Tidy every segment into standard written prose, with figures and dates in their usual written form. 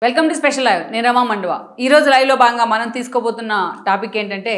Welcome to special live. నేను రమా మండువా. ఈరోజు లైవ్లో భాగంగా మనం తీసుకోబోతున్న టాపిక్ ఏంటంటే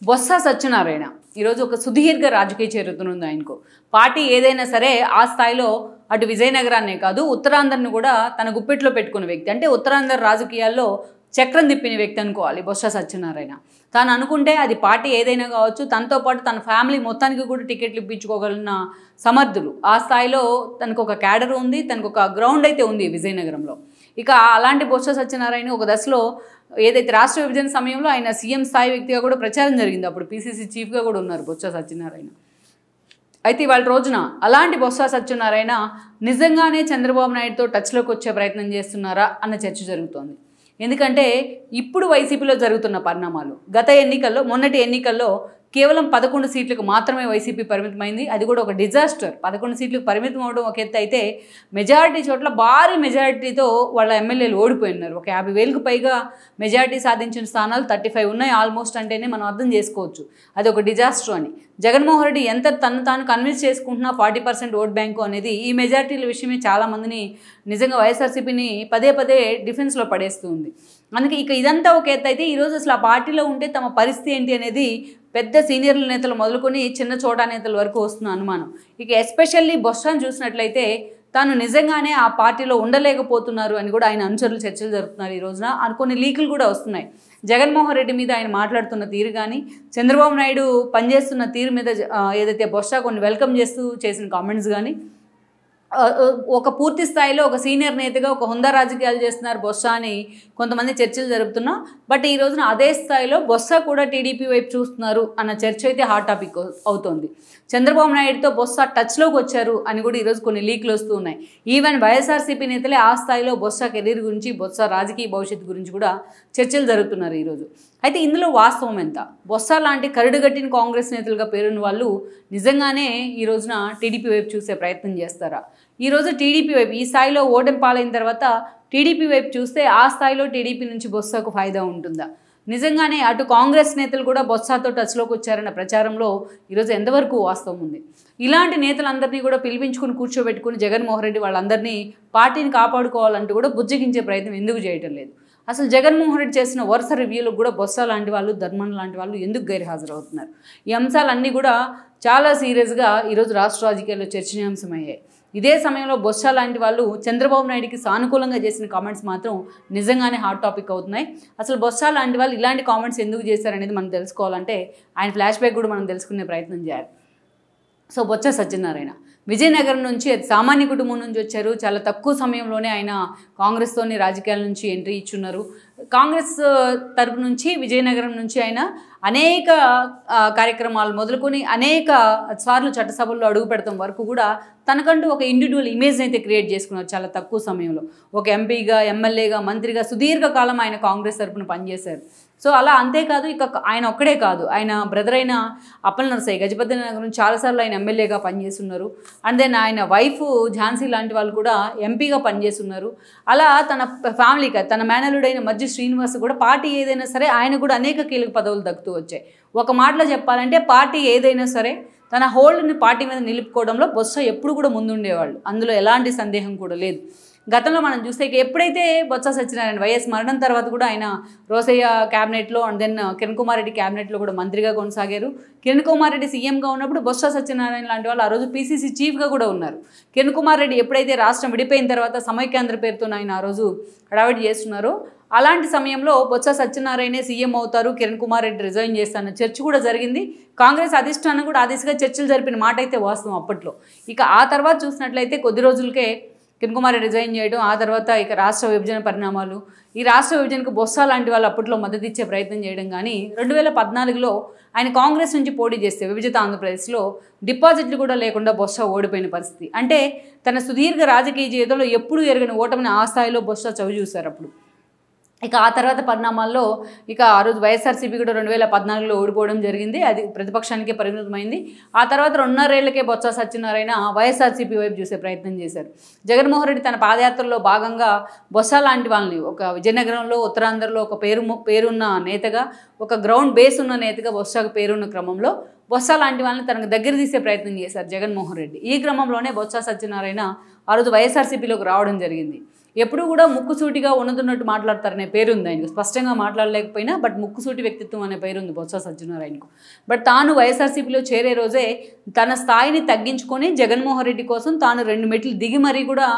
బొత్స సత్యనారాయణ. ఈరోజు ఒక సుదీర్ఘ రాజకీయ చరిత్ర ఉంది ఆయనకు. పార్టీ ఏదైనా సరే ఆ స్థాయిలో అటు విజయనగరాన్నే కాదు ఉత్తరాంధ్రను కూడా తన గుప్పెట్లో పెట్టుకున్న వ్యక్తి. అంటే ఉత్తరాంధ్ర రాజకీయాల్లో చక్రం తిప్పిన వ్యక్తి అనుకోవాలి బొత్స సత్యనారాయణ. తాను అనుకుంటే అది పార్టీ ఏదైనా కావచ్చు, తనతో పాటు తన ఫ్యామిలీ మొత్తానికి కూడా టికెట్లు ఇప్పించుకోగలిగిన సమర్థులు. ఆ స్థాయిలో తనకు ఒక క్యాడర్ ఉంది, తనకు ఒక గ్రౌండ్ అయితే ఉంది విజయనగరంలో. ఇక అలాంటి బొత్స సత్యనారాయణ ఒక దశలో ఏదైతే రాష్ట్ర విభజన సమయంలో ఆయన సీఎం స్థాయి వ్యక్తిగా కూడా ప్రచారం జరిగింది. అప్పుడు పీసీసీ చీఫ్గా కూడా ఉన్నారు బొత్స సత్యనారాయణ. అయితే ఇవాళ రోజున అలాంటి బొత్స సత్యనారాయణ నిజంగానే చంద్రబాబు నాయుడుతో టచ్లోకి వచ్చే ప్రయత్నం చేస్తున్నారా అన్న చర్చ జరుగుతోంది. ఎందుకంటే ఇప్పుడు వైసీపీలో జరుగుతున్న పరిణామాలు, గత ఎన్నికల్లో మొన్నటి ఎన్నికల్లో కేవలం 11 సీట్లకు మాత్రమే వైసీపీ పరిమితమైంది. అది కూడా ఒక డిజాస్టర్. 11 సీట్లకు పరిమితం అవడం ఒక ఎత్తు అయితే, మెజారిటీ చోట్ల భారీ మెజారిటీతో వాళ్ళ ఎమ్మెల్యేలు ఓడిపోయినారు. ఒక 50,000కు పైగా మెజారిటీ సాధించిన స్థానాలు 35 ఉన్నాయి ఆల్మోస్ట్. అంటేనే మనం అర్థం చేసుకోవచ్చు అది ఒక డిజాస్టర్ అని. జగన్మోహన్ రెడ్డి ఎంత తను తాను కన్విన్స్ చేసుకుంటున్నా 40% ఓట్ బ్యాంకు అనేది ఈ మెజారిటీల విషయమే చాలామందిని నిజంగా వైఎస్ఆర్సీపీని పదే పదే డిఫెన్స్లో పడేస్తుంది. అందుకే ఇక ఇదంతా ఒక ఎత్తు అయితే, ఈరోజు అసలు ఆ పార్టీలో ఉంటే తమ పరిస్థితి ఏంటి అనేది పెద్ద సీనియర్ల నేతలు మొదలుకొని చిన్న చోటా నేతల వరకు వస్తున్న అనుమానం. ఇక ఎస్పెషల్లీ బొత్సను చూసినట్లయితే తాను నిజంగానే ఆ పార్టీలో ఉండలేకపోతున్నారు అని కూడా ఆయన అనుచరులు చర్చలు జరుపుతున్నారు ఈ రోజున. కొన్ని లీకులు కూడా వస్తున్నాయి. జగన్మోహన్ రెడ్డి మీద ఆయన మాట్లాడుతున్న తీరు కానీ, చంద్రబాబు నాయుడు పనిచేస్తున్న తీరు మీద ఏదైతే బొత్స కొన్ని వెల్కమ్ చేస్తూ చేసిన కామెంట్స్ కానీ, ఒక పూర్తి స్థాయిలో ఒక సీనియర్ నేతగా ఒక హుందా రాజకీయాలు చేస్తున్నారు బొత్స అని కొంతమంది చర్చలు జరుపుతున్నా. బట్ ఈ రోజున అదే స్థాయిలో బొత్స కూడా టీడీపీ వైపు చూస్తున్నారు అన్న చర్చ అయితే హాట్ టాపిక్ అవుతోంది. చంద్రబాబు నాయుడుతో బొత్స టచ్లోకి వచ్చారు అని కూడా ఈరోజు కొన్ని లీక్లు వస్తూ ఉన్నాయి. ఈవెన్ వైఎస్ఆర్సీపీ నేతలే ఆ స్థాయిలో బొత్స కెరీర్ గురించి, బొత్స రాజకీయ భవిష్యత్తు గురించి కూడా చర్చలు జరుగుతున్నారు ఈరోజు. అయితే ఇందులో వాస్తవం ఎంత? బొత్స లాంటి కరుడుగట్టిన కాంగ్రెస్ నేతలుగా పేరున్న వాళ్ళు నిజంగానే ఈ రోజున టీడీపీ వైపు చూసే ప్రయత్నం చేస్తారా? ఈరోజు టీడీపీ వైపు ఈ స్థాయిలో ఓటమి పాలైన తర్వాత టీడీపీ వైపు చూస్తే ఆ స్థాయిలో టీడీపీ నుంచి బొత్సకు ఫాయిదా ఉంటుందా? నిజంగానే అటు కాంగ్రెస్ నేతలు కూడా బొత్సతో టచ్లోకి వచ్చారన్న ప్రచారంలో ఈరోజు ఎంతవరకు వాస్తవం ఉంది? ఇలాంటి నేతలందరినీ కూడా పిలిపించుకుని కూర్చోబెట్టుకుని జగన్మోహన్ రెడ్డి వాళ్ళందరినీ పార్టీని కాపాడుకోవాలంటూ కూడా బుజ్జగించే ప్రయత్నం ఎందుకు చేయటం లేదు? అసలు జగన్మోహన్ రెడ్డి చేసిన వరుస రివ్యూలకు కూడా బొత్స లాంటి వాళ్ళు, ధర్మన్ లాంటి వాళ్ళు ఎందుకు గైర్హాజరవుతున్నారు? ఈ అంశాలన్నీ కూడా చాలా సీరియస్గా ఈరోజు రాష్ట్ర రాజకీయాల్లో చర్చనీయాంశమయ్యాయి. ఇదే సమయంలో బొత్స లాంటి వాళ్ళు చంద్రబాబు నాయుడికి సానుకూలంగా చేసిన కామెంట్స్ మాత్రం నిజంగానే హాట్ టాపిక్ అవుతున్నాయి. అసలు బొత్స లాంటి వాళ్ళు ఇలాంటి కామెంట్స్ ఎందుకు చేశారనేది మనం తెలుసుకోవాలంటే ఆయన ఫ్లాష్ బ్యాక్ కూడా మనం తెలుసుకునే ప్రయత్నం చేయాలి. సో బొత్స సత్యనారాయణ విజయనగరం నుంచి, సామాన్య కుటుంబం నుంచి వచ్చారు. చాలా తక్కువ సమయంలోనే ఆయన కాంగ్రెస్తోని రాజకీయాల నుంచి ఎంట్రీ ఇచ్చున్నారు. కాంగ్రెస్ తరపు నుంచి విజయనగరం నుంచి ఆయన అనేక కార్యక్రమాలు మొదలుకొని అనేక సార్లు చట్టసభల్లో అడుగు పెడతాం వరకు కూడా తనకంటూ ఒక ఇండివిజువల్ ఇమేజ్ని అయితే క్రియేట్ చేసుకున్నారు చాలా తక్కువ సమయంలో. ఒక ఎంపీగా, ఎమ్మెల్యేగా, మంత్రిగా సుదీర్ఘకాలం ఆయన కాంగ్రెస్ తరపున పనిచేశారు. సో అలా అంతేకాదు, ఇక ఆయన ఒక్కడే కాదు, ఆయన బ్రదర్ అయిన అప్పల నరసయ్య గజపతి నగర్ నుంచి చాలాసార్లు ఆయన ఎమ్మెల్యేగా పనిచేస్తున్నారు. అండ్ దెన్ ఆయన వైఫ్ ఝాన్సీ లాంటి వాళ్ళు కూడా ఎంపీగా పనిచేస్తున్నారు. అలా తన ఫ్యామిలీకి తన మేనలుడైన మధ్య శ్రీనివాస్ కూడా పార్టీ ఏదైనా సరే ఆయన కూడా అనేక కీలక పదవులు దక్కుతూ వచ్చాయి. ఒక మాటలో చెప్పాలంటే పార్టీ ఏదైనా సరే తన హోల్డ్ని పార్టీ మీద నిలుపుకోవడంలో బొత్స ఎప్పుడు కూడా ముందుండేవాళ్ళు. అందులో ఎలాంటి సందేహం కూడా లేదు. గతంలో మనం చూస్తే ఎప్పుడైతే బొత్స సత్యనారాయణ వైఎస్ మరణం తర్వాత కూడా ఆయన రోసయ్య క్యాబినెట్లో అండ్ దెన్ కిరణ్ కుమార్ రెడ్డి క్యాబినెట్లో కూడా మంత్రిగా కొనసాగారు. కిరణ్ కుమార్ రెడ్డి సీఎంగా ఉన్నప్పుడు బొత్స సత్యనారాయణ లాంటి వాళ్ళు ఆ రోజు పీసీసీ చీఫ్గా కూడా ఉన్నారు. కిరణ్ కుమార్ రెడ్డి ఎప్పుడైతే రాష్ట్రం విడిపోయిన తర్వాత సమైక్యాంధ్ర పేరుతో ఆయన ఆ రోజు హడావిడి చేస్తున్నారో, అలాంటి సమయంలో బొత్స సత్యనారాయణే సీఎం అవుతారు, కిరణ్ కుమార్ రెడ్డి రిజైన్ చేస్తారన్న చర్చ కూడా జరిగింది. కాంగ్రెస్ అధిష్టానం కూడా ఆ దిశగా చర్చలు జరిపిన మాట అయితే వాస్తవం అప్పట్లో. ఇక ఆ తర్వాత చూసినట్లయితే కొద్ది రోజులకే కిరణ్ కుమార్ రెడ్డి రిజైన్ చేయడం, ఆ తర్వాత ఇక రాష్ట్ర విభజన పరిణామాలు, ఈ రాష్ట్ర విభజనకు బొత్స లాంటి వాళ్ళు అప్పట్లో మద్దతు ఇచ్చే ప్రయత్నం చేయడం కానీ 2014లో ఆయన కాంగ్రెస్ నుంచి పోటీ చేస్తే విభజిత ఆంధ్రప్రదేశ్లో డిపాజిట్లు కూడా లేకుండా బొత్స ఓడిపోయిన పరిస్థితి. అంటే తన సుదీర్ఘ రాజకీయ జీవితంలో ఎప్పుడూ ఎరగని ఓటమిని ఆ స్థాయిలో బొత్స చవి చూశారు అప్పుడు. ఇక ఆ తర్వాత పరిణామాల్లో ఇక ఆ రోజు వైఎస్ఆర్సీపీ కూడా 2014లో ఓడిపోవడం జరిగింది. అది ప్రతిపక్షానికే పరిమితమైంది. ఆ తర్వాత 2.5 ఏళ్లకే బొత్స సత్యనారాయణ వైఎస్ఆర్సీపీ వైపు చూసే ప్రయత్నం చేశారు. జగన్మోహన్ రెడ్డి తన పాదయాత్రలో భాగంగా బొత్స లాంటి వాళ్ళని ఒక విజయనగరంలో, ఉత్తరాంధ్రలో ఒక పేరున్న నేతగా, ఒక గ్రౌండ్ బేస్ ఉన్న నేతగా బొత్సకు పేరున్న క్రమంలో బొత్స లాంటి వాళ్ళని తనకు దగ్గర తీసే ప్రయత్నం చేశారు జగన్మోహన్ రెడ్డి. ఈ క్రమంలోనే బొత్స సత్యనారాయణ ఆ రోజు వైఎస్ఆర్సీపీలోకి రావడం జరిగింది. ఎప్పుడు కూడా ముక్కుసూటిగా ఉన్నదున్నట్టు మాట్లాడతారనే పేరు ఉంది ఆయనకు. స్పష్టంగా మాట్లాడలేకపోయినా బట్ ముక్కుసూటి వ్యక్తిత్వం అనే పేరు ఉంది బొత్స సత్యనారాయణకు. బట్ తాను వైఎస్ఆర్సీపీలో చేరే రోజే తన స్థాయిని తగ్గించుకొని జగన్మోహన్ రెడ్డి కోసం తాను 2 మెట్లు దిగి మరీ కూడా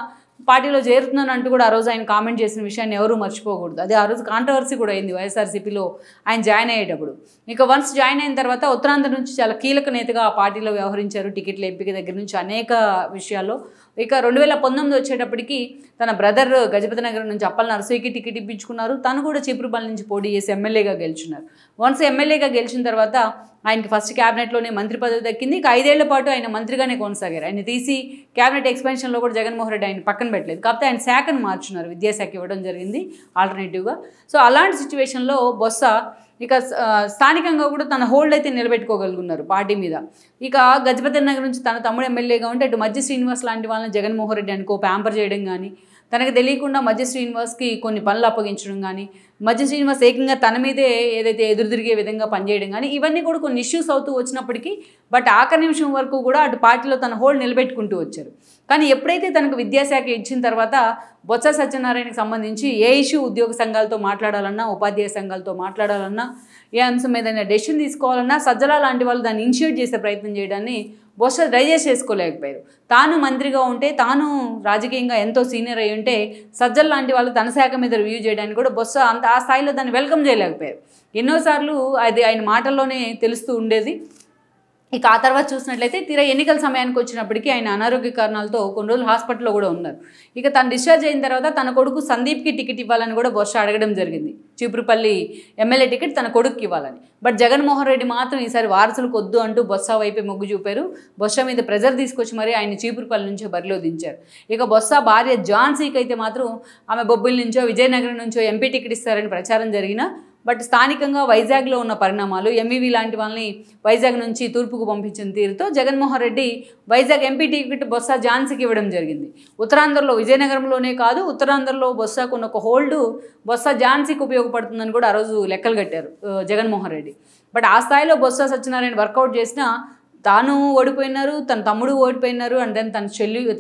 పార్టీలో చేరుతున్నాను అంటూ కూడా ఆ రోజు ఆయన కామెంట్ చేసిన విషయాన్ని ఎవరూ మర్చిపోకూడదు. అది ఆ రోజు కాంట్రవర్సీ కూడా అయింది వైఎస్ఆర్సీపీలో ఆయన జాయిన్ అయ్యేటప్పుడు. ఇక వన్స్ జాయిన్ అయిన తర్వాత ఉత్తరాంధ్ర నుంచి చాలా కీలక నేతగా ఆ పార్టీలో వ్యవహరించారు. టికెట్ల ఎంపిక దగ్గర నుంచి అనేక విషయాల్లో. ఇక 2019 వచ్చేటప్పటికి తన బ్రదర్ గజపతి నగరం నుంచి అప్పల నరసయ్యకి టికెట్ ఇప్పించుకున్నారు. తను కూడా చీపురుపల్లి నుంచి పోటీ చేసి ఎమ్మెల్యేగా గెలుచున్నారు. వన్స్ ఎమ్మెల్యేగా గెలిచిన తర్వాత ఆయనకి ఫస్ట్ క్యాబినెట్లోనే మంత్రి పదవి దక్కింది. ఇక 5 ఏళ్ల పాటు ఆయన మంత్రిగానే కొనసాగారు. ఆయన తీసి క్యాబినెట్ ఎక్స్పెన్షన్లో కూడా జగన్మోహన్ రెడ్డి ఆయన పక్కన పెట్టలేదు. కాకపోతే ఆయన శాఖను మార్చున్నారు, విద్యాశాఖ ఇవ్వడం జరిగింది ఆల్టర్నేటివ్గా. సో అలాంటి సిచ్యువేషన్లో బొత్స ఇక స్థానికంగా కూడా తన హోల్డ్ అయితే నిలబెట్టుకోగలుగున్నారు పార్టీ మీద. ఇక గజపతి నగర్ నుంచి తన తమ్ముడు ఎమ్మెల్యేగా ఉంటే అటు మధ్య శ్రీనివాస్ లాంటి వాళ్ళని జగన్మోహన్ రెడ్డి అనుకో ప్యాంపర్ చేయడం కానీ, తనకు తెలియకుండా మధ్య శ్రీనివాస్కి కొన్ని పనులు అప్పగించడం కానీ, మధ్య శ్రీనివాస్ ఏకంగా తన మీదే ఏదైతే ఎదురు తిరిగే విధంగా పనిచేయడం కానీ, ఇవన్నీ కూడా కొన్ని ఇష్యూస్ అవుతూ వచ్చినప్పటికీ బట్ ఆఖరి నిమిషం వరకు కూడా అటు పార్టీలో తన హోల్డ్ నిలబెట్టుకుంటూ వచ్చారు. కానీ ఎప్పుడైతే తనకు విద్యాశాఖ ఇచ్చిన తర్వాత బొత్స సత్యనారాయణకి సంబంధించి ఏ ఇష్యూ ఉద్యోగ సంఘాలతో మాట్లాడాలన్నా, ఉపాధ్యాయ సంఘాలతో మాట్లాడాలన్నా, ఏ అంశం ఏదైనా డెసిషన్ తీసుకోవాలన్నా సజ్జల లాంటి వాళ్ళు దాన్ని ఇనిషియేట్ చేసే ప్రయత్నం చేయడాన్ని బొత్స డైజెస్ట్ చేసుకోలేకపోయారు. తాను మంత్రిగా ఉంటే, తాను రాజకీయంగా ఎంతో సీనియర్ అయి ఉంటే సజ్జల లాంటి వాళ్ళు తన శాఖ మీద రివ్యూ చేయడానికి కూడా బొత్స అంత ఆ స్థాయిలో దాన్ని వెల్కమ్ చేయలేకపోయారు. ఎన్నోసార్లు అది ఆయన మాటల్లోనే తెలుస్తూ ఉండేది. ఇక ఆ తర్వాత చూసినట్లయితే తీరా ఎన్నికల సమయానికి వచ్చినప్పటికీ ఆయన అనారోగ్య కారణాలతో కొన్ని రోజులు హాస్పిటల్లో కూడా ఉన్నారు. ఇక తను డిశ్చార్జ్ అయిన తర్వాత తన కొడుకు సందీప్కి టికెట్ ఇవ్వాలని కూడా బొత్స అడగడం జరిగింది. చీపురుపల్లి ఎమ్మెల్యే టికెట్ తన కొడుకుకి ఇవ్వాలని. బట్ జగన్మోహన్ రెడ్డి మాత్రం ఈసారి వారసులకు వద్దు అంటూ బొత్స వైపే మొగ్గు చూపారు. బొత్స మీద ప్రెజర్ తీసుకొచ్చి మరీ ఆయన చీపురుపల్లి నుంచే బరిలో దించారు. ఇక బొత్స భార్య ఝాన్సీకి అయితే మాత్రం ఆమె బొబ్బిలి నుంచో విజయనగరం నుంచో ఎంపీ టికెట్ ఇస్తారని ప్రచారం జరిగినా బట్ స్థానికంగా వైజాగ్లో ఉన్న పరిణామాలు, ఎంఈవి లాంటి వాళ్ళని వైజాగ్ నుంచి తూర్పుకు పంపించిన తీరుతో జగన్మోహన్ రెడ్డి వైజాగ్ ఎంపీ టికెట్ బొత్స ఝాన్సీకి ఇవ్వడం జరిగింది. ఉత్తరాంధ్రలో విజయనగరంలోనే కాదు, ఉత్తరాంధ్రలో బొత్సకు ఉన్న ఒక హోల్డ్ బొత్స ఝాన్సీకి ఉపయోగపడుతుందని కూడా ఆ రోజు లెక్కలు కట్టారు జగన్మోహన్ రెడ్డి. బట్ ఆ స్థాయిలో బొత్స సత్యనారాయణ వర్కౌట్ చేసినా తాను ఓడిపోయినారు, తన తమ్ముడు ఓడిపోయినారు, అండ్ దెన్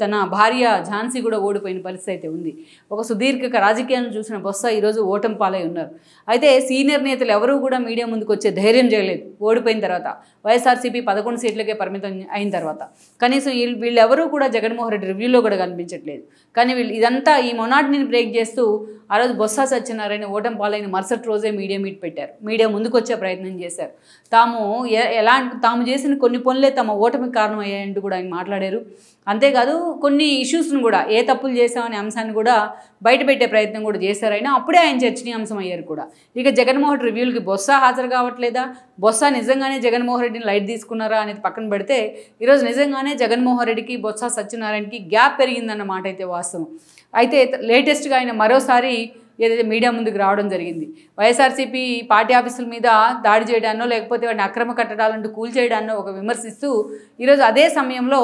తన భార్య ఝాన్సీ కూడా ఓడిపోయిన పరిస్థితి అయితే ఉంది. ఒక సుదీర్ఘ రాజకీయాలను చూసిన బొత్స ఈరోజు ఓటమి పాలై ఉన్నారు. అయితే సీనియర్ నేతలు ఎవరూ కూడా మీడియా ముందుకు వచ్చే ధైర్యం చేయలేదు. ఓడిపోయిన తర్వాత వైఎస్ఆర్సీపీ 11 సీట్లకే పరిమితం అయిన తర్వాత కనీసం వీళ్ళెవరూ కూడా జగన్మోహన్ రెడ్డి రివ్యూలో కూడా కనిపించట్లేదు. కానీ వీళ్ళు ఇదంతా ఈ మొనాటనీని బ్రేక్ చేస్తూ ఆ రోజు బొత్స సత్యనారాయణ ఓటమి పాలైన మరుసటి రోజే మీడియా మీట్ పెట్టారు. మీడియా ముందుకు వచ్చే ప్రయత్నం చేశారు. తాము చేసిన కొన్ని పనులే తమ ఓటమికి కారణమయ్యాయంటూ కూడా ఆయన మాట్లాడారు. అంతేకాదు కొన్ని ఇష్యూస్ను కూడా ఏ తప్పులు చేశామనే అంశాన్ని కూడా బయటపెట్టే ప్రయత్నం కూడా చేశారు. అయినా అప్పుడే ఆయన చర్చనీయాంశం అయ్యారు కూడా. ఇక జగన్మోహన్ రివ్యూలకి బొత్స హాజరు కావట్లేదా, బొత్స నిజంగానే జగన్మోహన్ రెడ్డిని లైట్ తీసుకున్నారా అనేది పక్కన పెడితే ఈరోజు నిజంగానే జగన్మోహన్ రెడ్డికి బొత్స సత్యనారాయణకి గ్యాప్ పెరిగిందన్న మాట అయితే వాస్తవం. అయితే లేటెస్ట్గా ఆయన మరోసారి ఏదైతే మీడియా ముందుకు రావడం జరిగింది. వైఎస్ఆర్సీపీ పార్టీ ఆఫీసుల మీద దాడి చేయడాన్నో లేకపోతే వాటిని అక్రమ కట్టడాలంటూ కూల్చేయడాన్నో ఒక విమర్శిస్తూ ఈరోజు అదే సమయంలో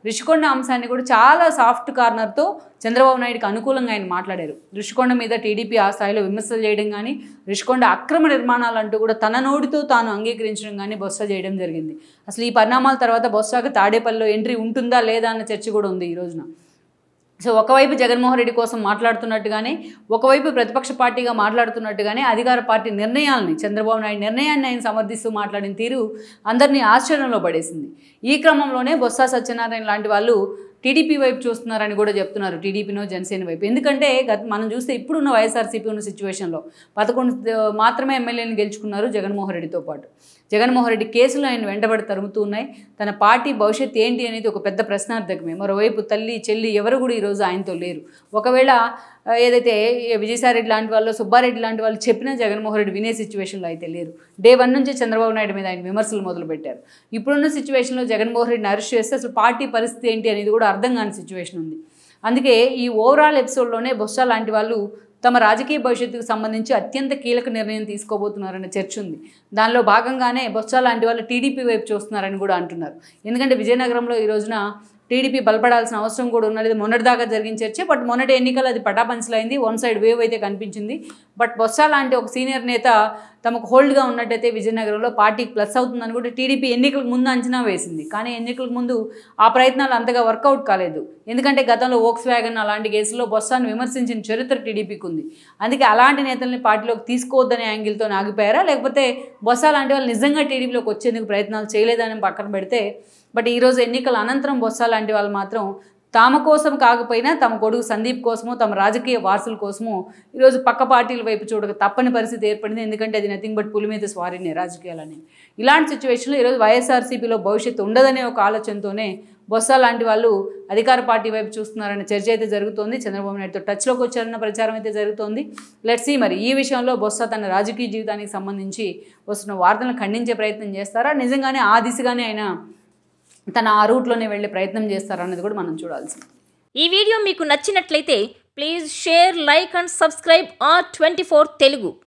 రిషికొండ అంశాన్ని కూడా చాలా సాఫ్ట్ కార్నర్తో చంద్రబాబు నాయుడుకి అనుకూలంగా ఆయన మాట్లాడారు. రిషికొండ మీద టీడీపీ ఆ స్థాయిలో విమర్శలు చేయడం కానీ, రిషికొండ అక్రమ నిర్మాణాలు అంటూ కూడా తన నోటితో తాను అంగీకరించడం కానీ బొత్స చేయడం జరిగింది. అసలు ఈ పరిణామాల తర్వాత బొత్సకు తాడేపల్లిలో ఎంట్రీ ఉంటుందా లేదా అన్న చర్చ కూడా ఉంది ఈ రోజున. సో ఒకవైపు జగన్మోహన్ రెడ్డి కోసం మాట్లాడుతున్నట్టుగానే, ఒకవైపు ప్రతిపక్ష పార్టీగా మాట్లాడుతున్నట్టుగానే అధికార పార్టీ నిర్ణయాలని, చంద్రబాబు నాయుడు నిర్ణయాన్ని ఆయన సమర్థిస్తూ మాట్లాడిన తీరు అందరినీ ఆశ్చర్యంలో పడేసింది. ఈ క్రమంలోనే బొత్స సత్యనారాయణ లాంటి వాళ్ళు టీడీపీ వైపు చూస్తున్నారని కూడా చెప్తున్నారు, టీడీపీనో జనసేన వైపు. ఎందుకంటే మనం చూస్తే ఇప్పుడున్న వైఎస్ఆర్సీపీ ఉన్న సిచ్యువేషన్లో 11 మాత్రమే ఎమ్మెల్యేని గెలుచుకున్నారు జగన్మోహన్ రెడ్డితో పాటు. జగన్మోహన్ రెడ్డి కేసులు ఆయన వెంటబడి తరుముతూ ఉన్నాయి. తన పార్టీ భవిష్యత్తు ఏంటి అనేది ఒక పెద్ద ప్రశ్నార్థకమే. మరోవైపు తల్లి చెల్లి ఎవరు కూడా ఈరోజు ఆయనతో లేరు. ఒకవేళ ఏదైతే విజయసాయిరెడ్డి లాంటి వాళ్ళు, సుబ్బారెడ్డి లాంటి వాళ్ళు చెప్పినా జగన్మోహన్ రెడ్డి వినే సిచ్యువేషన్లో అయితే లేరు. డే 1 నుంచి చంద్రబాబు నాయుడు మీద ఆయన విమర్శలు మొదలుపెట్టారు. ఇప్పుడున్న సిచ్యువేషన్లో జగన్మోహన్ రెడ్డిని అరెస్ట్ చేస్తే అసలు పార్టీ పరిస్థితి ఏంటి అనేది కూడా అర్థం కాని సిచ్యువేషన్ ఉంది. అందుకే ఈ ఓవరాల్ ఎపిసోడ్లోనే బొత్స లాంటి వాళ్ళు తమ రాజకీయ భవిష్యత్తుకు సంబంధించి అత్యంత కీలక నిర్ణయం తీసుకోబోతున్నారనే చర్చ ఉంది. దానిలో భాగంగానే బొత్స లాంటి వాళ్ళు టీడీపీ వైపు చూస్తున్నారని కూడా అంటున్నారు. ఎందుకంటే విజయనగరంలో ఈ రోజున టీడీపీ బలపడాల్సిన అవసరం కూడా ఉన్నది. మొన్నటిదాకా జరిగిన చర్చ, బట్ మొన్నటి ఎన్నికలు అది పటాపంచలైంది. వన్ సైడ్ వేవ్ అయితే కనిపించింది. బట్ బొత్స లాంటి ఒక సీనియర్ నేత తమకు హోల్డ్గా ఉన్నట్టయితే విజయనగరంలో పార్టీకి ప్లస్ అవుతుందని కూడా టీడీపీ ఎన్నికలకు ముందు అంచనా వేసింది. కానీ ఎన్నికలకు ముందు ఆ ప్రయత్నాలు అంతగా వర్కౌట్ కాలేదు. ఎందుకంటే గతంలో వోక్స్ వ్యాగన్ అలాంటి కేసుల్లో బొత్సాను విమర్శించిన చరిత్ర టీడీపీకి ఉంది. అందుకే అలాంటి నేతల్ని పార్టీలోకి తీసుకోవద్దనే యాంగిల్తో ఆగిపోయారా, లేకపోతే బొత్స లాంటి వాళ్ళు నిజంగా టీడీపీలోకి వచ్చేందుకు ప్రయత్నాలు చేయలేదని పక్కన పెడితే, బట్ ఈరోజు ఎన్నికల అనంతరం బొత్స లాంటి వాళ్ళు మాత్రం తమ కోసం కాకపోయినా తమ కొడుకు సందీప్ కోసమో తమ రాజకీయ వారసుల కోసమో ఈరోజు పక్క పార్టీల వైపు చూడక తప్పని పరిస్థితి ఏర్పడింది. ఎందుకంటే అది నథింగ్ బట్ పులి మీద స్వారీనే రాజకీయాలని. ఇలాంటి సిచ్యువేషన్లో ఈరోజు వైఎస్ఆర్సీపీలో భవిష్యత్తు ఉండదనే ఒక ఆలోచనతోనే బొత్స లాంటి వాళ్ళు అధికార పార్టీ వైపు చూస్తున్నారనే చర్చ అయితే జరుగుతోంది. చంద్రబాబు నాయుడుతో టచ్లోకి వచ్చారన్న ప్రచారం అయితే జరుగుతోంది. లెట్స్ సీ మరి ఈ విషయంలో బొత్స తన రాజకీయ జీవితానికి సంబంధించి వస్తున్న వార్తలను ఖండించే ప్రయత్నం చేస్తారా, నిజంగానే ఆ దిశగానే ఆయన తన ఆ రూట్లోనే వెళ్ళే ప్రయత్నం చేస్తారన్నది కూడా మనం చూడాల్సింది. ఈ వీడియో మీకు నచ్చినట్లయితే please share, like and subscribe R24 Telugu.